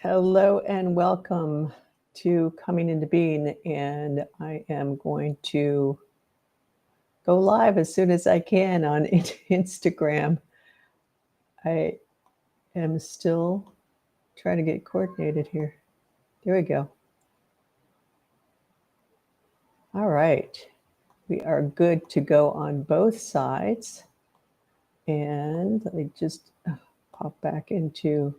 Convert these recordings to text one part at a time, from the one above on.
Hello and welcome to Coming into Being. And I am going to go live as soon as I can on Instagram. I am still trying to get coordinated here. There we go. All right. We are good to go on both sides. And let me just pop back into.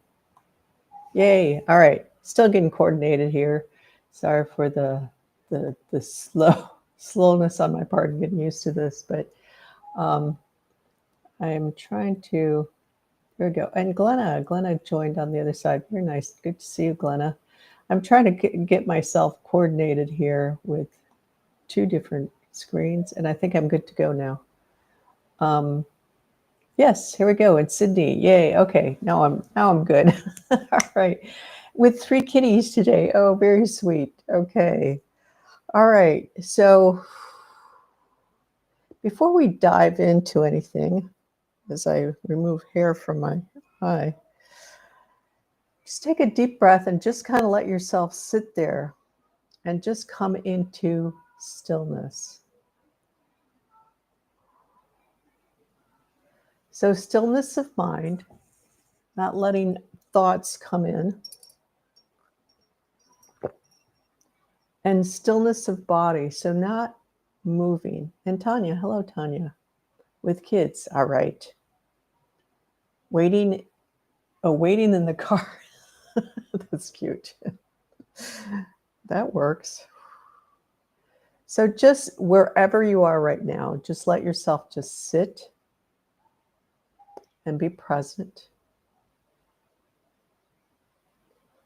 Yay. All right. Still getting coordinated here. Sorry for the slowness on my part of getting used to this, but I'm trying to. There we go. And Glenna joined on the other side. Very nice. Good to see you, Glenna. I'm trying to get myself coordinated here with two different screens, and I think I'm good to go now. Yes, here we go. It's Sydney. Yay. Okay. Now I'm good. All right. With 3 kitties today. Oh, very sweet. Okay. All right. So before we dive into anything, as I remove hair from my eye, just take a deep breath and just kind of let yourself sit there and just come into stillness. So stillness of mind, not letting thoughts come in, and stillness of body. So not moving. And Tanya, hello, Tanya, with kids. All right. Waiting in the car. That's cute. That works. So just wherever you are right now, just let yourself just sit and be present.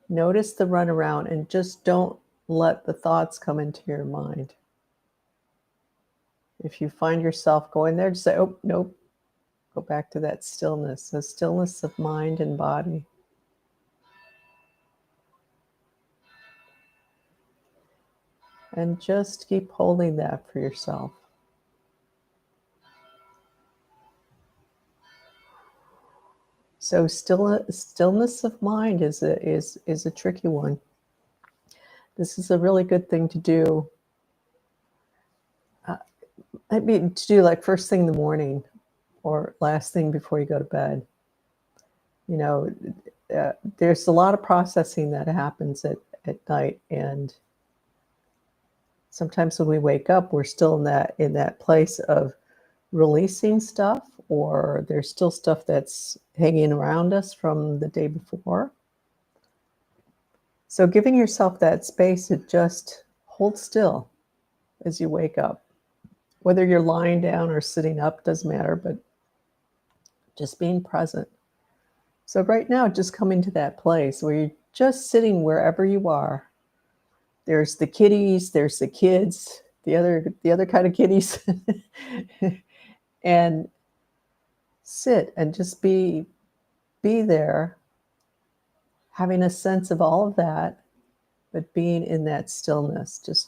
Notice the runaround and just don't let the thoughts come into your mind. If you find yourself going there, just say, oh, nope. Go back to that stillness, the stillness of mind and body. And just keep holding that for yourself. So stillness of mind is a tricky one. This is a really good thing to do. I mean, to do like first thing in the morning or last thing before you go to bed. You know, there's a lot of processing that happens at night, and sometimes when we wake up, we're still in that place of releasing stuff, or there's still stuff that's hanging around us from the day before. So giving yourself that space to just hold still as you wake up, whether you're lying down or sitting up, doesn't matter, but just being present. So right now, just come into that place where you're just sitting wherever you are. There's the kitties, there's the kids, the other kind of kitties, and sit and just be there, having a sense of all of that, but being in that stillness. Just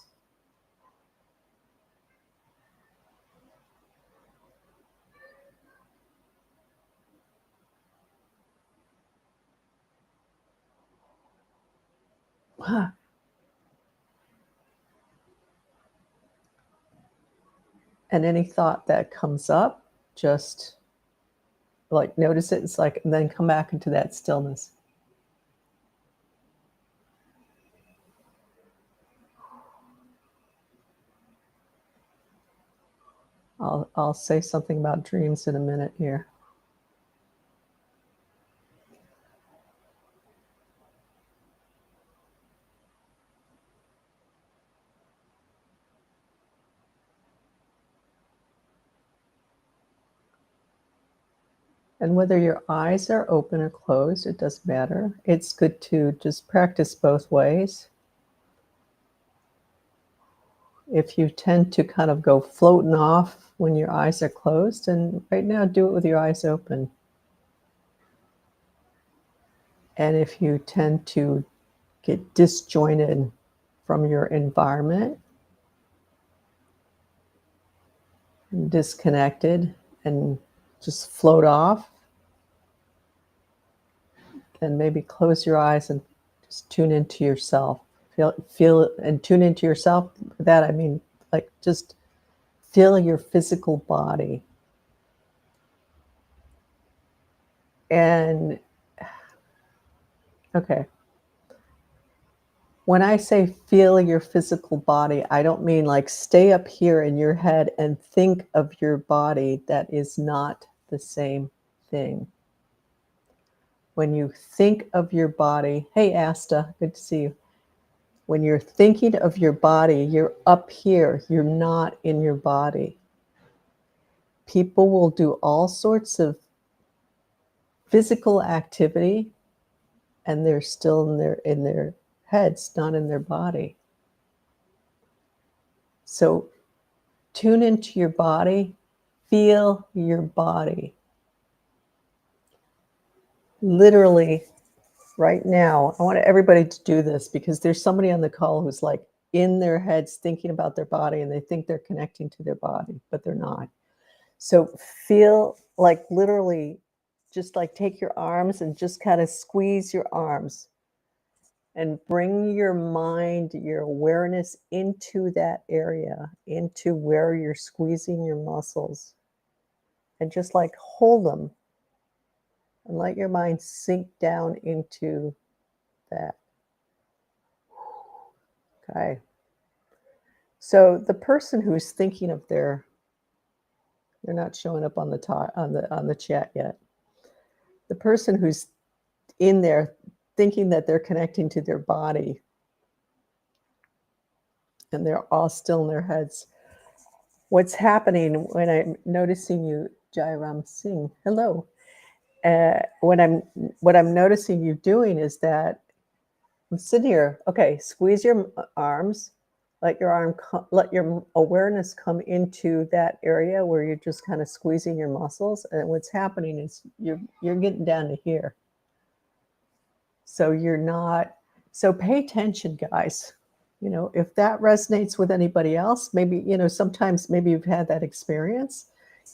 and any thought that comes up, just like notice it. It's like, and then come back into that stillness. I'll say something about dreams in a minute here. And whether your eyes are open or closed, it doesn't matter. It's good to just practice both ways. If you tend to kind of go floating off when your eyes are closed, and right now do it with your eyes open. And if you tend to get disjointed from your environment, and disconnected, and just float off, then maybe close your eyes and Just tune into yourself. Feel and tune into yourself. For that I mean, like, just feel your physical body. And okay, when I say feel your physical body, I don't mean like stay up here in your head and think of your body. That is not the same thing. When you think of your body, hey Asta, good to see you. When you're thinking of your body, you're up here, you're not in your body. People will do all sorts of physical activity and they're still in their heads, not in their body. So tune into your body, feel your body. Literally, right now, I want everybody to do this because there's somebody on the call who's like in their heads thinking about their body and they think they're connecting to their body, but they're not. So feel like literally just like take your arms and just kind of squeeze your arms and bring your mind, your awareness into that area, into where you're squeezing your muscles. And just like hold them and let your mind sink down into that. Okay. So the person who's thinking of they're not showing up on the top on the chat yet. The person who's in there thinking that they're connecting to their body and they're all still in their heads. What's happening when I'm noticing you, Jairam Singh? Hello. What I'm noticing you doing is that I'm sitting here. Okay, squeeze your arms. Let your awareness come into that area where you're just kind of squeezing your muscles. And what's happening is you're getting down to here. So you're not. So pay attention, guys. You know, if that resonates with anybody else, maybe, you know, sometimes maybe you've had that experience.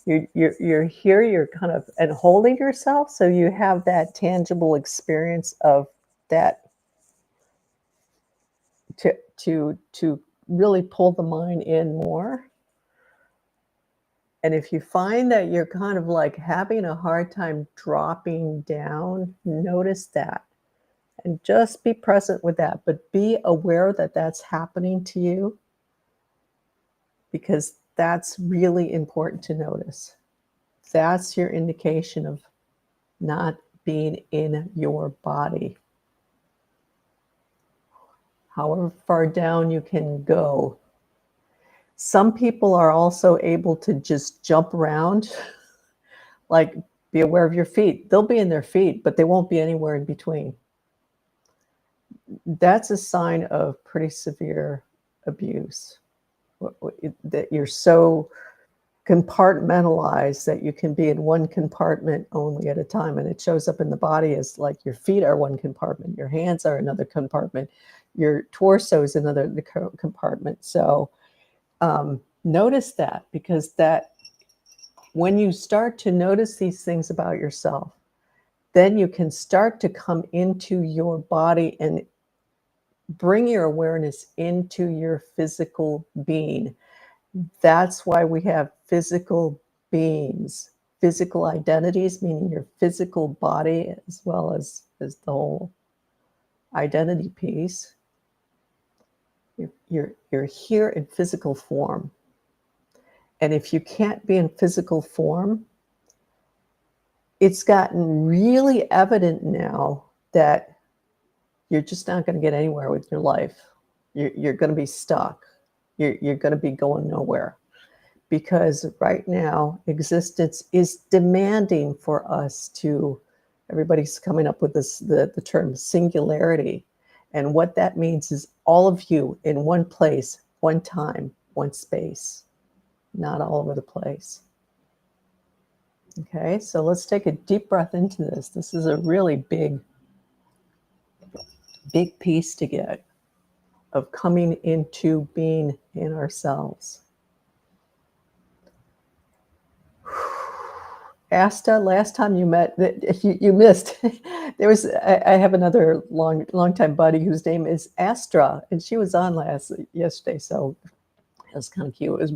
You're here, you're kind of and holding yourself, so you have that tangible experience of that to really pull the mind in more. And if you find that you're kind of like having a hard time dropping down, notice that and just be present with that, but be aware that that's happening to you, because that's really important to notice. That's your indication of not being in your body. However far down you can go. Some people are also able to just jump around, like be aware of your feet. They'll be in their feet, but they won't be anywhere in between. That's a sign of pretty severe abuse, that you're so compartmentalized that you can be in one compartment only at a time. And it shows up in the body as like your feet are one compartment, your hands are another compartment, your torso is another compartment. So notice that, because that when you start to notice these things about yourself, then you can start to come into your body and bring your awareness into your physical being. That's why we have physical beings, physical identities, meaning your physical body as well as the whole identity piece. You're here in physical form. And if you can't be in physical form, it's gotten really evident now that you're just not going to get anywhere with your life. You're going to be stuck. You're going to be going nowhere, because right now existence is demanding for us to, everybody's coming up with this, the term singularity. And what that means is all of you in one place, one time, one space, not all over the place. Okay, so let's take a deep breath into this. This is a really big piece to get of coming into being in ourselves. Asta, last time you met, you missed. There was I have another long time buddy whose name is Astra, and she was on yesterday, so it was kind of cute. It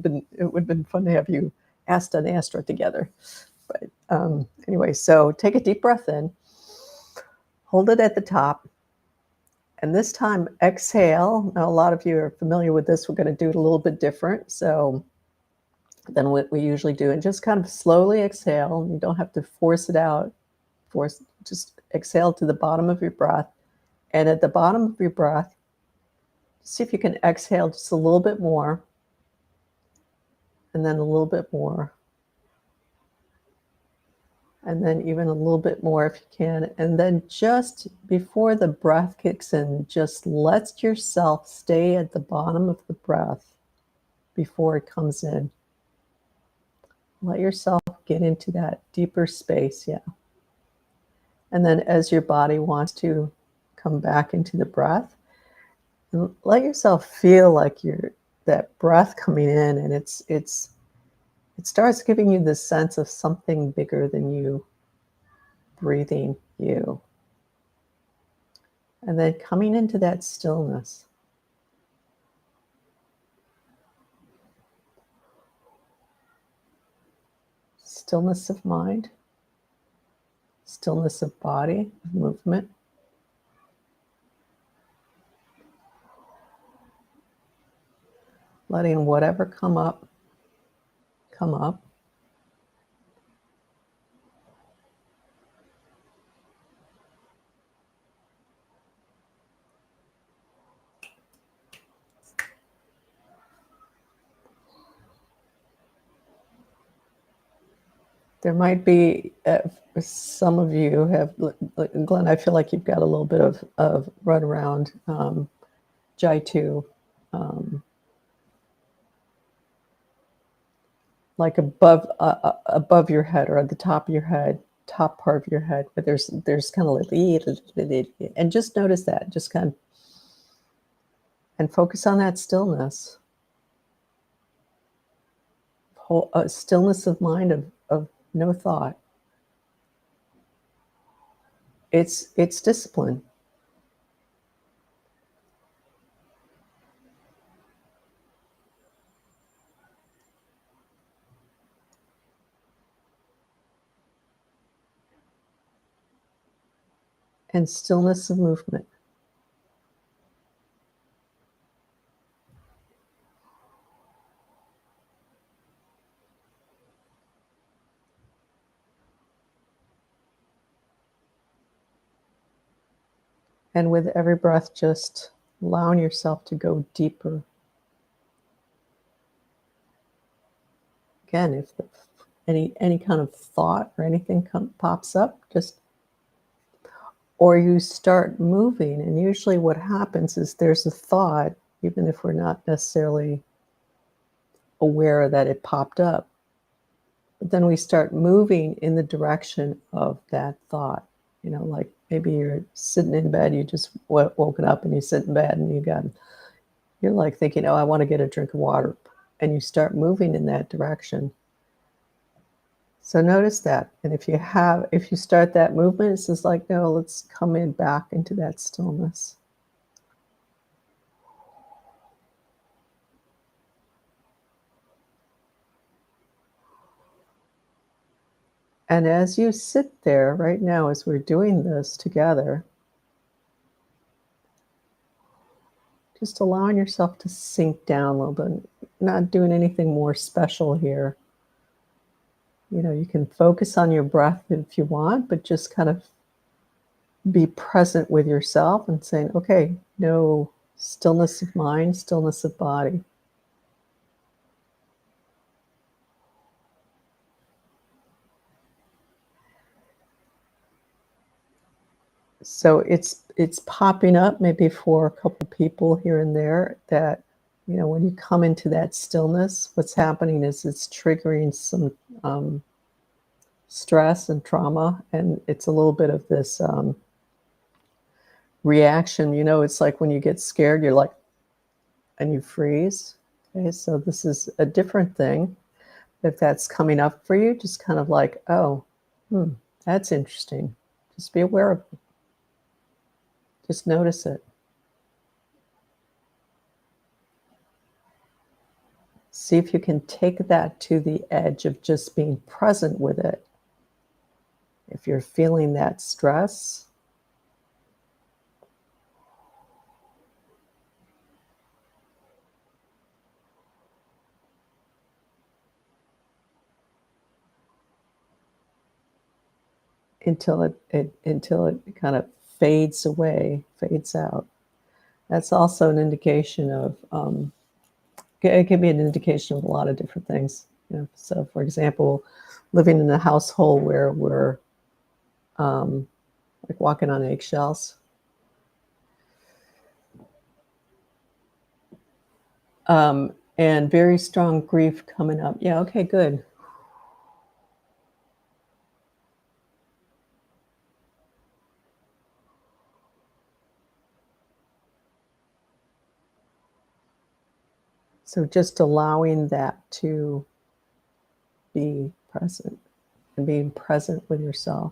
would have been fun to have you Asta and Astra together. But anyway, so take a deep breath in, hold it at the top, and this time exhale. Now, a lot of you are familiar with this. We're going to do it a little bit different. So than what we usually do, and just kind of slowly exhale. You don't have to force it out. Just exhale to the bottom of your breath. And at the bottom of your breath, see if you can exhale just a little bit more, and then a little bit more, and then even a little bit more if you can. And then just before the breath kicks in, just let yourself stay at the bottom of the breath before it comes in. Let yourself get into that deeper space, yeah. And then as your body wants to come back into the breath, let yourself feel like that breath coming in, and it starts giving you this sense of something bigger than you breathing you. And then coming into that stillness. Stillness of mind, stillness of body, movement. Letting whatever come up, come up. There might be, some of you have, Glenn, I feel like you've got a little bit of run around, Jai too, like above your head or at the top of your head, top part of your head, but there's kind of like, and just notice that, just kind of, and focus on that stillness, stillness of mind, of no thought. It's discipline. And stillness of movement. And with every breath, just allowing yourself to go deeper. Again, if any kind of thought or anything pops up, or you start moving, and usually what happens is there's a thought, even if we're not necessarily aware that it popped up, but then we start moving in the direction of that thought. Like maybe you're sitting in bed, you just woken up and you sit in bed and you're like thinking, oh, I want to get a drink of water, and you start moving in that direction. So notice that. And if you start that movement, it's just like, no, let's come in back into that stillness. And as you sit there right now, as we're doing this together, just allowing yourself to sink down a little bit, not doing anything more special here. You can focus on your breath if you want, but just kind of be present with yourself and saying, okay, no, stillness of mind, stillness of body. So it's popping up maybe for a couple people here and there that, when you come into that stillness, what's happening is it's triggering some stress and trauma, and it's a little bit of this reaction. It's like when you get scared, you're like, and you freeze. Okay, so this is a different thing, If that's coming up for you, just kind of like, oh, that's interesting. Just be aware of it. Just notice it. See if you can take that to the edge of just being present with it. If you're feeling that stress, until it kind of fades away, fades out. That's also an indication of it can be an indication of a lot of different things. So, for example, living in a household where we're like walking on eggshells, and very strong grief coming up. Yeah, okay, good. So just allowing that to be present and being present with yourself.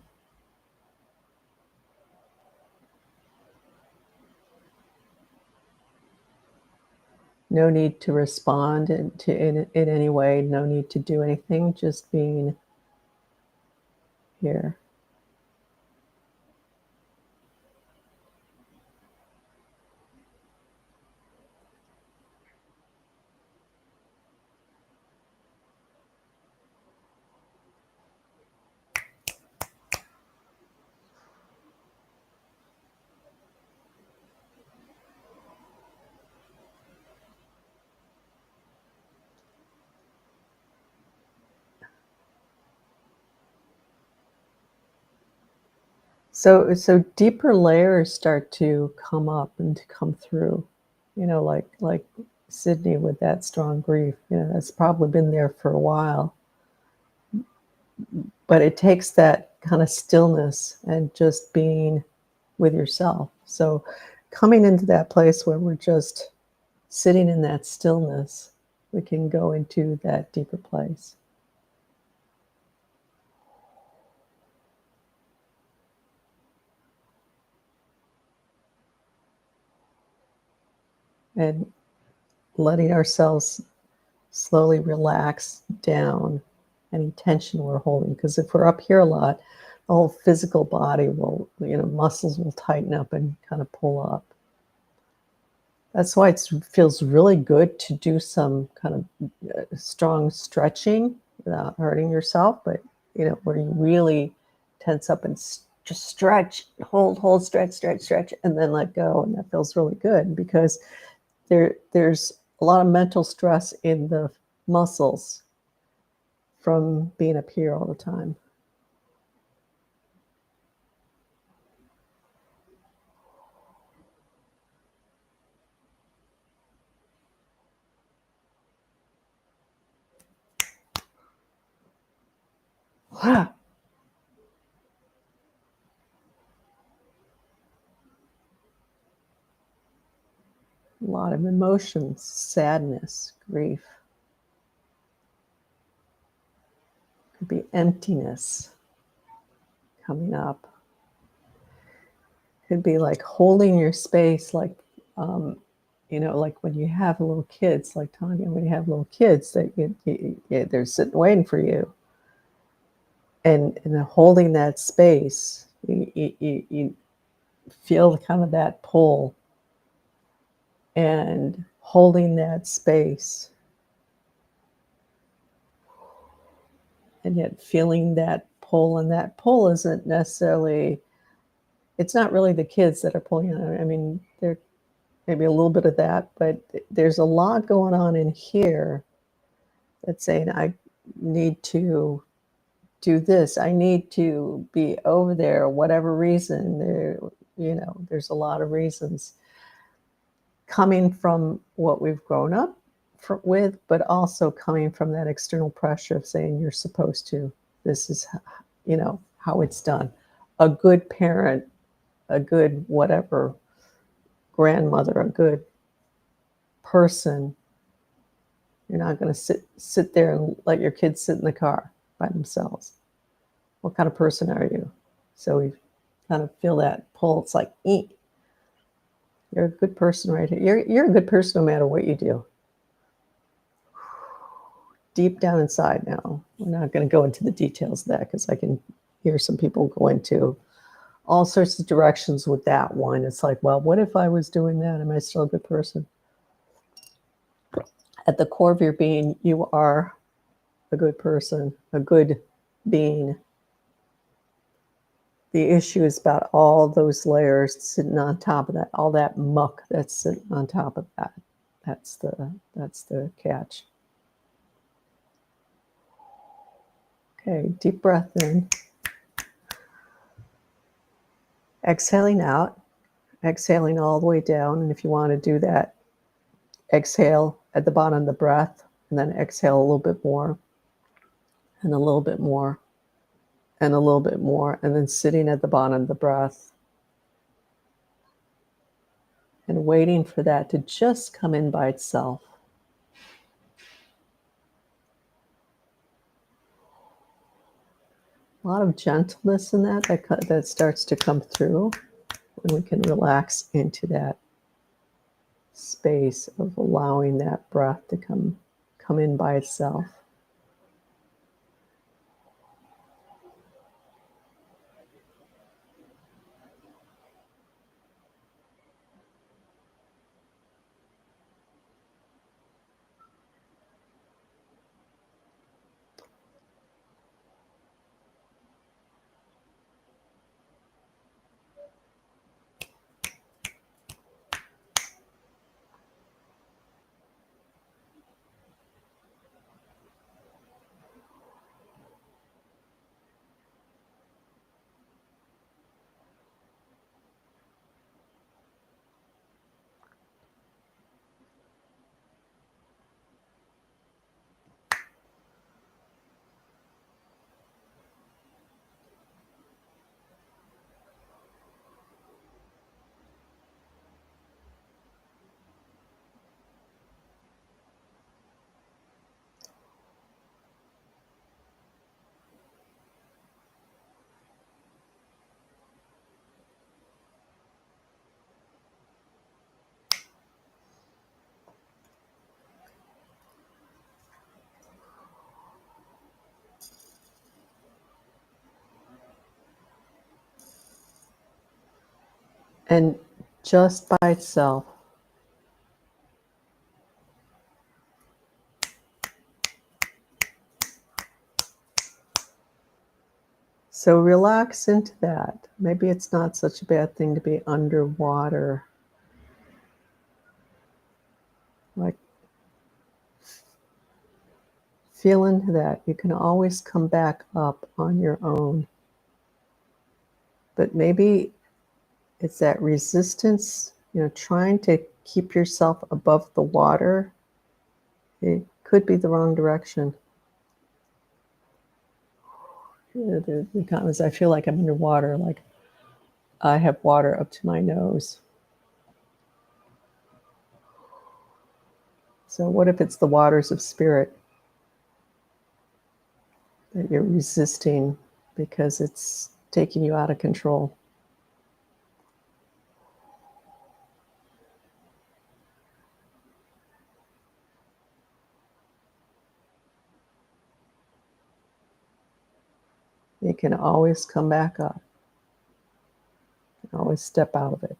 No need to respond in any way, no need to do anything, just being here. So deeper layers start to come up and to come through, like Sydney with that strong grief. That's probably been there for a while, but it takes that kind of stillness and just being with yourself. So coming into that place where we're just sitting in that stillness, we can go into that deeper place. And letting ourselves slowly relax down any tension we're holding. Because if we're up here a lot, the whole physical body will, muscles will tighten up and kind of pull up. That's why it feels really good to do some kind of strong stretching without hurting yourself, but where you really tense up and just stretch, hold, stretch, and then let go, and that feels really good because there's a lot of mental stress in the muscles from being up here all the time. A lot of emotions, sadness, grief. Could be emptiness coming up. Could be like holding your space, like like when you have little kids, like Tanya, when you have little kids that they're sitting waiting for you, and holding that space, you feel kind of that pull, and holding that space, and yet feeling that pull, and that pull isn't necessarily, it's not really the kids that are pulling on it. I mean, there maybe a little bit of that, but there's a lot going on in here that's saying, I need to do this. I need to be over there, whatever reason. There's a lot of reasons coming from what we've grown up with, but also coming from that external pressure of saying you're supposed to. This is, how it's done. A good parent, a good whatever, grandmother, a good person You're not going to sit there and let your kids sit in the car by themselves. What kind of person are you? So we kind of feel that pull. It's like, you're a good person right here. You're a good person no matter what you do. Deep down inside now. We're not going to go into the details of that because I can hear some people go into all sorts of directions with that one. It's like, well, what if I was doing that? Am I still a good person? At the core of your being, you are a good person, a good being. The issue is about all those layers sitting on top of that, all that muck that's sitting on top of that. That's the catch. Okay, deep breath in. Exhaling out, exhaling all the way down. And if you want to do that, exhale at the bottom of the breath, and then exhale a little bit more, and a little bit more, and a little bit more, and then sitting at the bottom of the breath and waiting for that to just come in by itself. A lot of gentleness in that starts to come through when we can relax into that space of allowing that breath to come in by itself. And just by itself, so relax into that. Maybe it's not such a bad thing to be underwater. Like, feel into that. You can always come back up on your own. But maybe it's that resistance, trying to keep yourself above the water. It could be the wrong direction. The comments, I feel like I'm underwater, like I have water up to my nose. So what if it's the waters of spirit that you're resisting because it's taking you out of control? You can always come back up. You can always step out of it.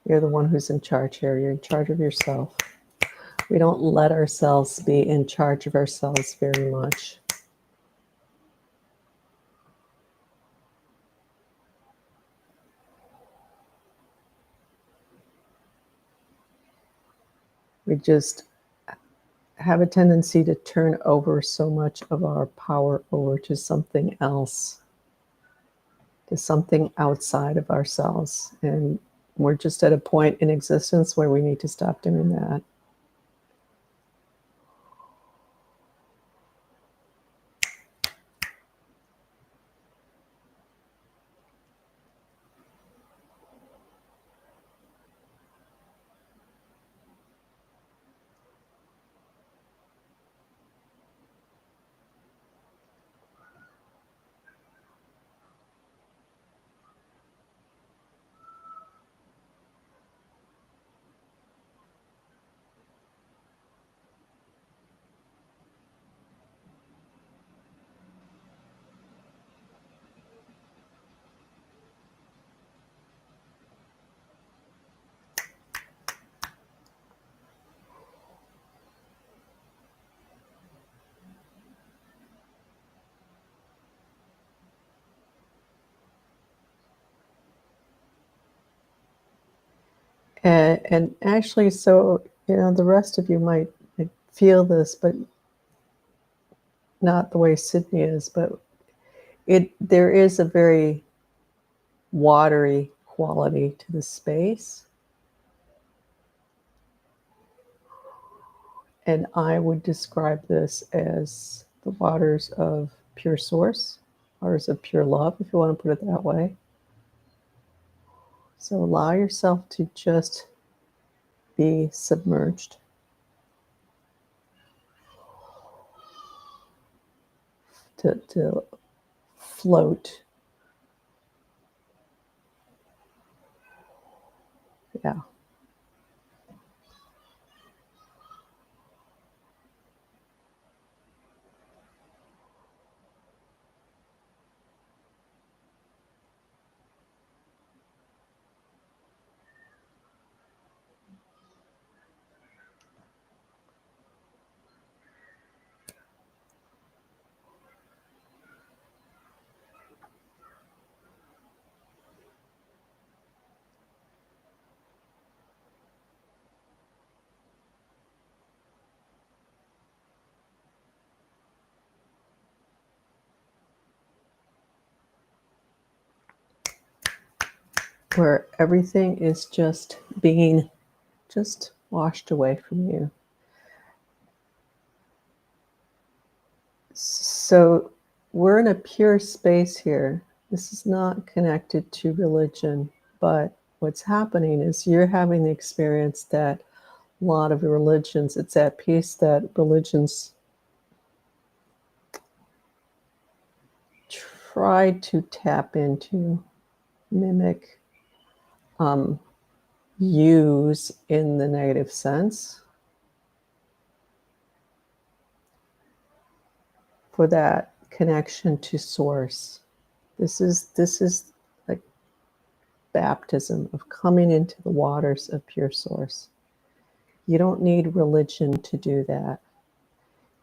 You're the one who's in charge here. You're in charge of yourself. We don't let ourselves be in charge of ourselves very much. We just have a tendency to turn over so much of our power over to something else, to something outside of ourselves. And we're just at a point in existence where we need to stop doing that. And actually, so, the rest of you might feel this, but not the way Sydney is, but there is a very watery quality to the space. And I would describe this as the waters of pure source, waters of pure love, if you want to put it that way. So allow yourself to just be submerged. To float. Yeah. Where everything is just being just washed away from you. So we're in a pure space here. This is not connected to religion, but what's happening is you're having the experience that a lot of religions, it's that piece that religions try to tap into, mimic, use in the negative sense for that connection to source. This is like baptism of coming into the waters of pure source. You don't need religion to do that.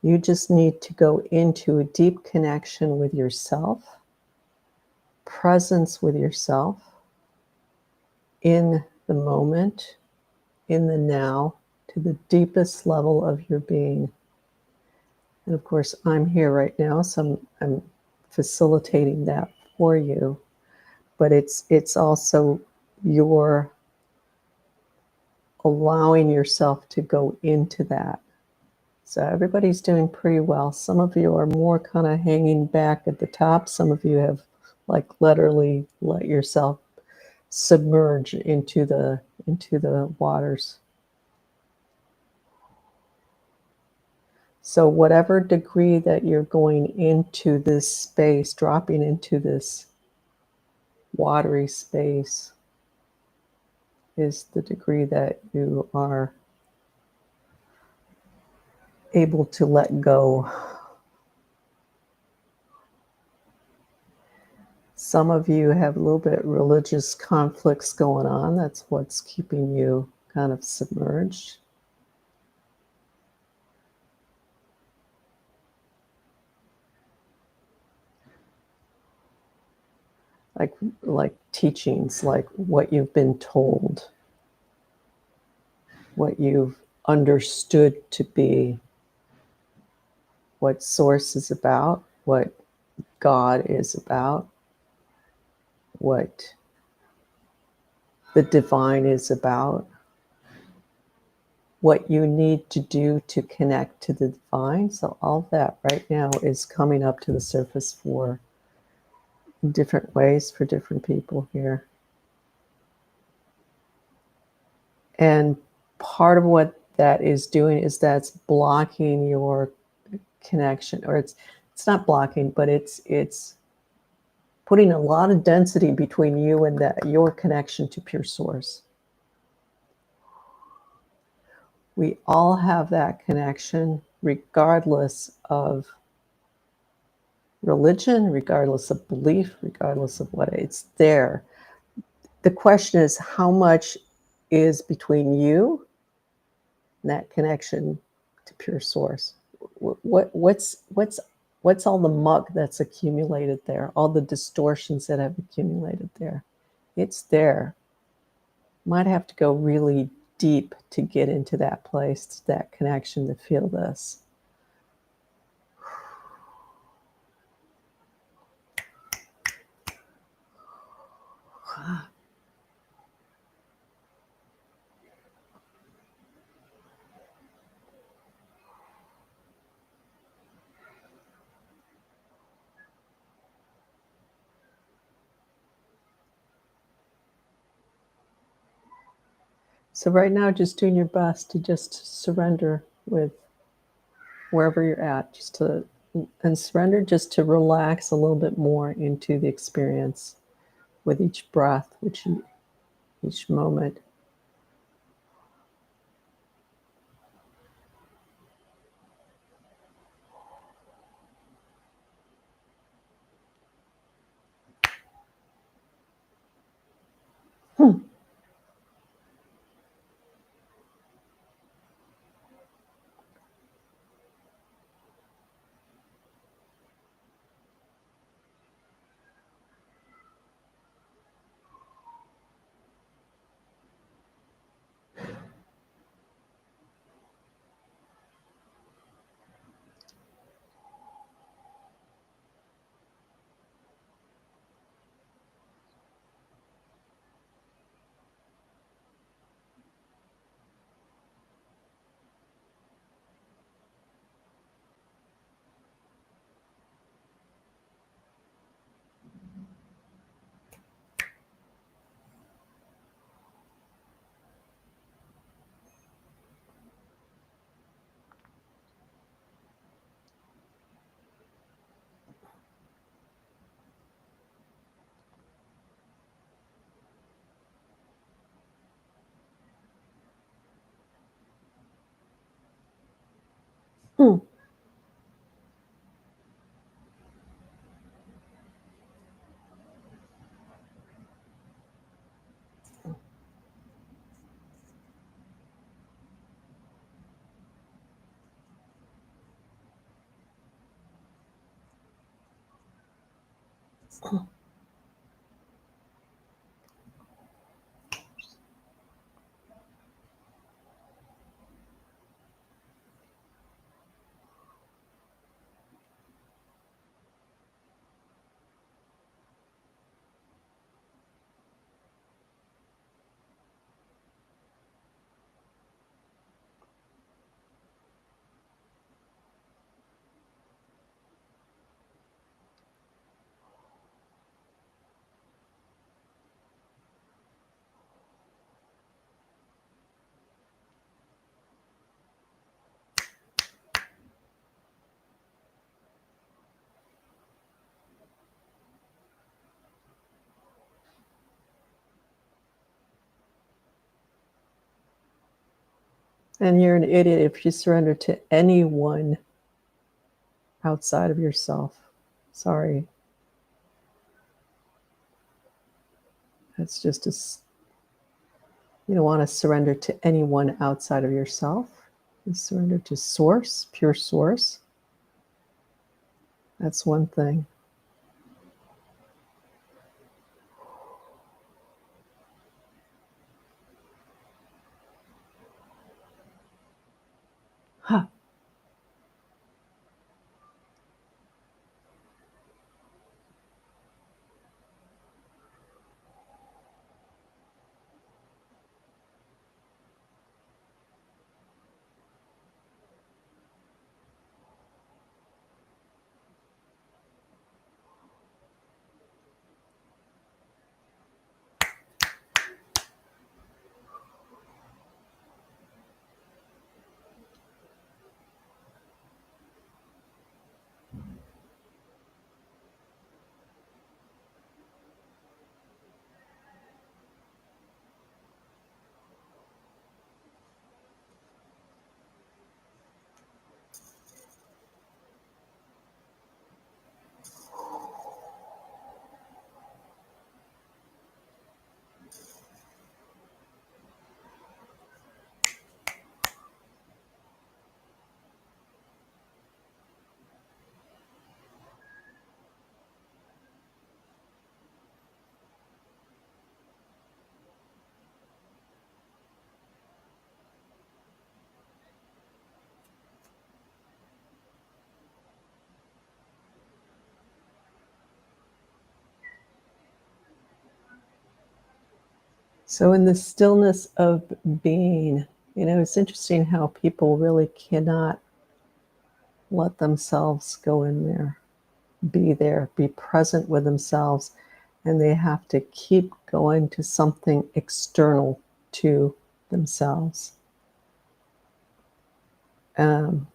You just need to go into a deep connection with yourself, presence with yourself, in the moment, in the now, to the deepest level of your being. And of course, I'm here right now, so I'm facilitating that for you. But it's also your allowing yourself to go into that. So everybody's doing pretty well. Some of you are more kind of hanging back at the top. Some of you have like literally let yourself submerge into the waters. So whatever degree that you're going into this space, dropping into this watery space, is the degree that you are able to let go. Some of you have a little bit religious conflicts going on. That's what's keeping you kind of submerged. Like teachings, like what you've been told, what you've understood to be, what source is about, what God is about, what the divine is about, what you need to do to connect to the divine. So all that right now is coming up to the surface for different ways for different people here. And part of what that is doing is that's blocking your connection, or it's not blocking, but it's putting a lot of density between you and that your connection to pure source. We all have that connection regardless of religion, regardless of belief, regardless of what, it's there. The question is how much is between you and that connection to pure source. What's all the muck that's accumulated there, all the distortions that have accumulated there? It's there. Might have to go really deep to get into that place, that connection, to feel this. So right now, just doing your best to just surrender with wherever you're at, and surrender just to relax a little bit more into the experience with each breath, each moment. Hmm. Hmm. And you're an idiot if you surrender to anyone outside of yourself. Sorry. That's just you don't want to surrender to anyone outside of yourself. You surrender to source, pure source. That's one thing. Huh. So, in the stillness of being, it's interesting how people really cannot let themselves go in there, be present with themselves, and they have to keep going to something external to themselves. Um,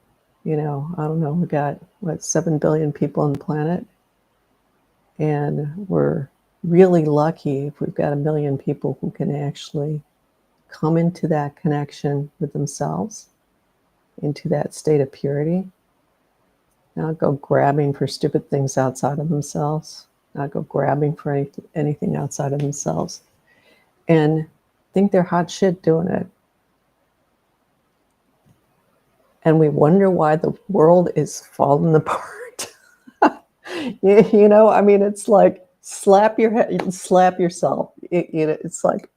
I don't know, we got, what, 7 billion people on the planet, and we're really lucky if we've got a million people who can actually come into that connection with themselves, into that state of purity, not go grabbing for stupid things outside of themselves, not go grabbing for anything outside of themselves, and think they're hot shit doing it. And we wonder why the world is falling apart. I mean, it's like slap your head, slap yourself. It's like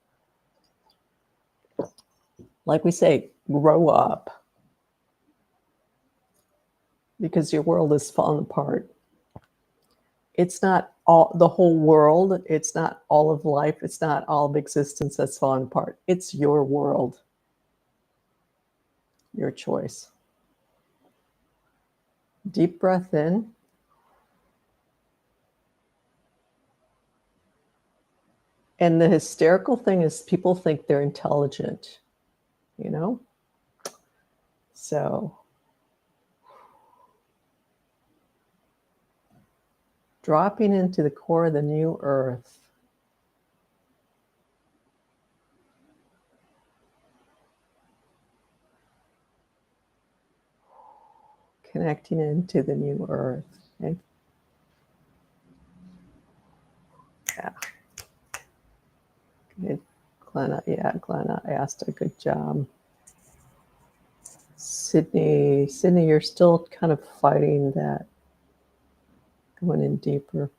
we say, grow up, because your world is falling apart. It's not all the whole world. It's not all of life. It's not all of existence that's falling apart. It's your world, your choice. Deep breath in. And the hysterical thing is people think they're intelligent, you know? So dropping into the core of the new earth. Connecting into the new earth. Okay? Yeah. Good. Glenna asked a good job. Sydney, you're still kind of fighting that, going in deeper.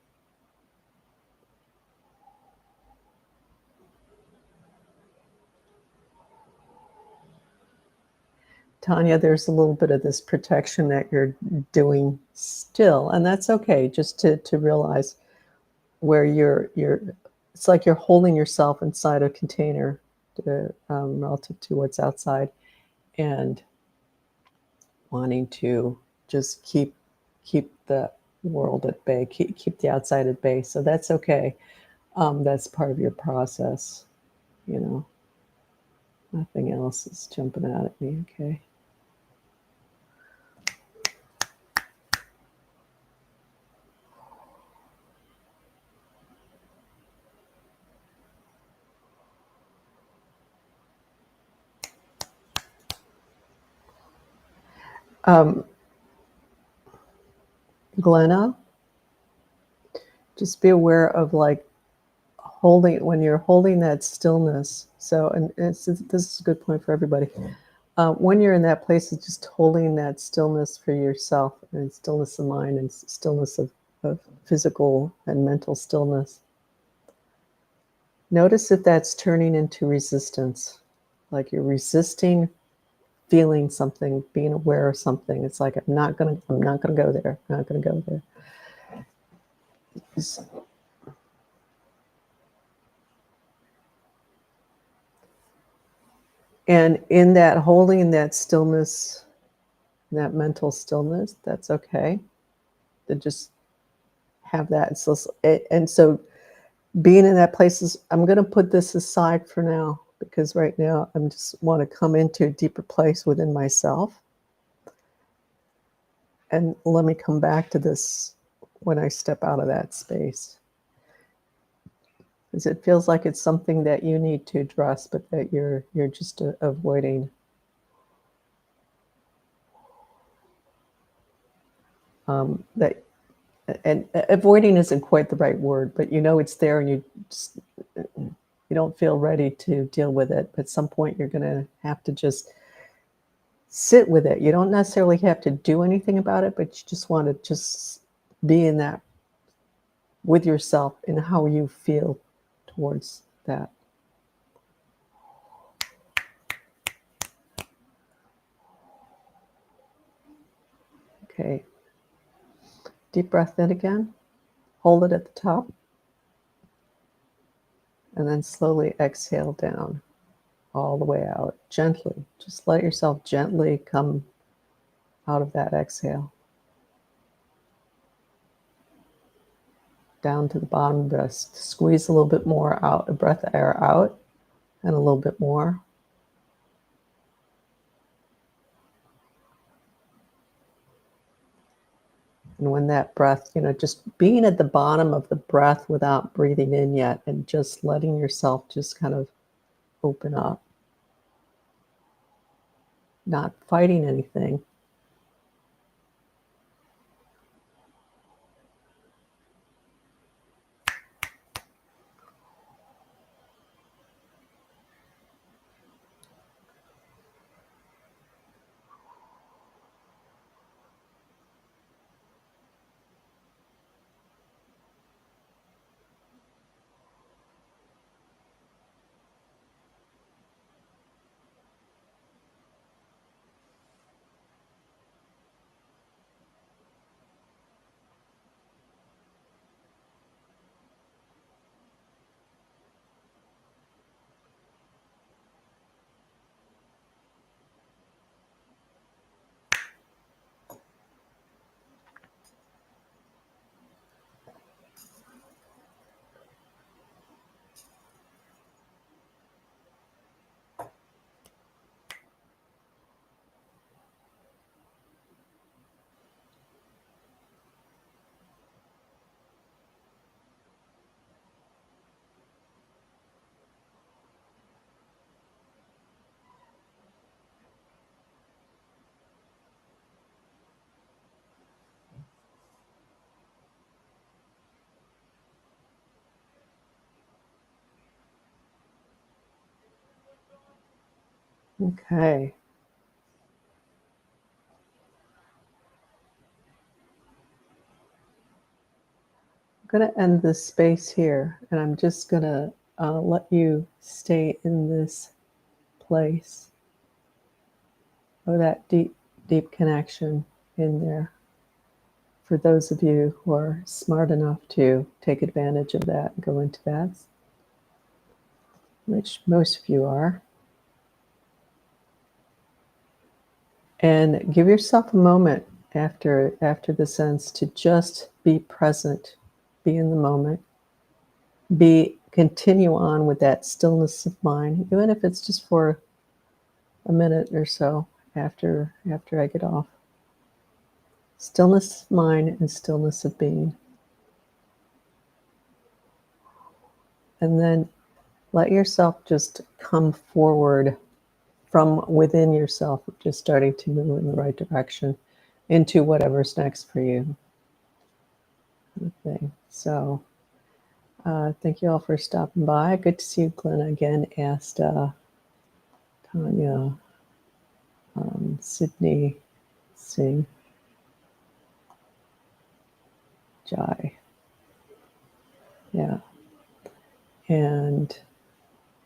Tanya, there's a little bit of this protection that you're doing still, and that's okay. Just to realize where you're it's like you're holding yourself inside a container relative to what's outside, and wanting to just keep the world at bay, keep the outside at bay. So that's okay. That's part of your process. Nothing else is jumping out at me. Okay. Glenna, just be aware of like when you're holding that stillness. So, and this is a good point for everybody. When you're in that place of just holding that stillness for yourself, and stillness of mind, and stillness of physical and mental stillness, notice if that's turning into resistance, like you're resisting feeling something, being aware of something. It's like, I'm not gonna go there. I'm not gonna go there. And in that holding that stillness, that mental stillness, that's okay. To just have that. And so being in that place is, I'm going to put this aside for now, because right now I just want to come into a deeper place within myself. And let me come back to this when I step out of that space. Because it feels like it's something that you need to address, but that you're just avoiding. That and avoiding isn't quite the right word, but it's there, and you don't feel ready to deal with it. But at some point, you're going to have to just sit with it. You don't necessarily have to do anything about it, but you just want to just be in that with yourself and how you feel towards that. Okay. Deep breath in again. Hold it at the top. And then slowly exhale down all the way out, gently. Just let yourself gently come out of that exhale. Down to the bottom of the breast. Squeeze a little bit more out, a breath of air out, and a little bit more. And when that breath, just being at the bottom of the breath without breathing in yet, and just letting yourself just kind of open up, not fighting anything. Okay. I'm going to end this space here, and I'm just going to let you stay in this place of that deep, deep connection in there. For those of you who are smart enough to take advantage of that and go into that, which most of you are. And give yourself a moment after the sense to just be present, be in the moment, continue on with that stillness of mind, even if it's just for a minute or so after I get off. Stillness of mind and stillness of being. And then let yourself just come forward from within yourself, just starting to move in the right direction into whatever's next for you. Okay. So thank you all for stopping by. Good to see you, Glenn, again, asked Tanya, Sydney, Singh, Jai. Yeah. And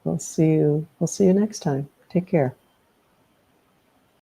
we'll see you next time. Take care.